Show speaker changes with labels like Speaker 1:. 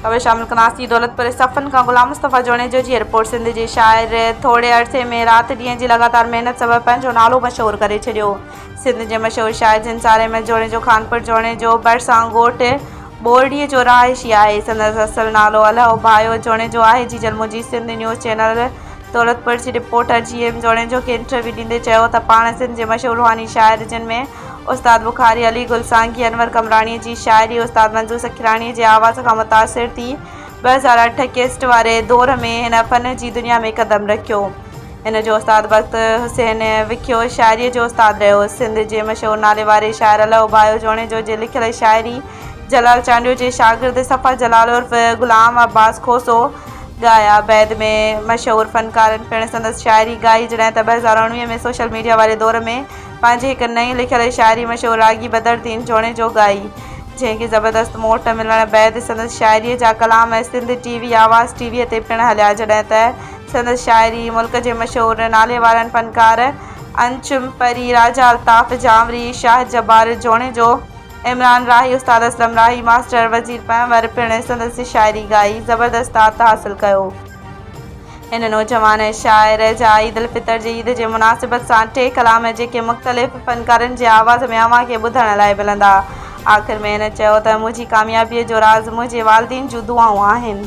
Speaker 1: खबर शामिल कनासी दौलतपुर सफ़न का गुलाम मुस्तफ़ा जोणे जो जी रिपोर्ट। सिंध जे शाइर थोड़े अरसे में रात ॾींहं जी लगातार मेहनत सबबि पंहिंजो नालो मशहूर करे छॾियो। सिंध जे मशहूर शाइर जिनसार अहमद जोणे जो खानपुर जोणे जो भरिसां ॻोठ बोरडीअ जो रहायशी आहे। संदसि असुल नालो अलाओ भायो जोणे जो आहे। जी जलमूजी सिंध न्यूज़ चैनल दौलतपुर जी रिपोर्टर GM जोणे जो खे इंटरव्यू ॾींदे चयो त पाण सिंध जे मशहूर रूहानी शाइर जिन में उस्ताद बुखारी अली गुलसांगी अनवर कमराणी जी शाइरी उस्ताद मंजूर सखीराणी जे आवाज़ खां मुतासिर थी 2008 कैस्ट वारे दौर में हिन फ़न जी दुनिया में क़दम रखियो। हिन जो उस्ताद बख़्त हुसैन विखियो शाइरीअ जो उस्ताद रहियो। सिंध जे मशहूर नाले वारे शाइर अलाओ भायो जोणे जो जे लिखियल शाइरी जलाल चांडियो जे शागिर्द सफ़ा जलाल उर्फ़ गुलाम अब्बास खोसो ॻाया। बैदि में मशहूर फ़नकारनि पिणु संदसि शाइरी ॻाई जॾहिं त 2019 में सोशल मीडिया वारे दौर में पंहिंजी हिकु नई लिखियल शाइरी मशहूर रागी बदरुद्दीन जोणे जो ॻाई, जंहिंखे ज़बरदस्त मोट मिलण बैदि संदसि शाइरीअ जा कलाम सिंध TV आवाज़ टीवीअ ते पिणु हलिया। जॾहिं त संदसि शाइरी मुल्क जे मशहूर नाले वारनि फ़नकार अंजुम परी राजा अल्ताफ़ जामरी शाह जब्बार जोणे जो इमरान राही उस्ताद असलम राही मास्टर वज़ीर पंवर पिणु संदसि शाइरी ॻाई ज़बरदस्त तात हासिल कयो। हिन नौजवान शाइर जा ईद उल फितर जे ईद जे मुनासिबत सां 3 कलाम जेके मुख़्तलिफ़ फ़नकारनि जे आवाज़ में अव्हां खे ॿुधण लाइ मिलंदा। आख़िर में हिन चयो त मुंहिंजी कामयाबीअ जो राज़ मुंहिंजे वालिदैन जूं दुआऊं आहिनि।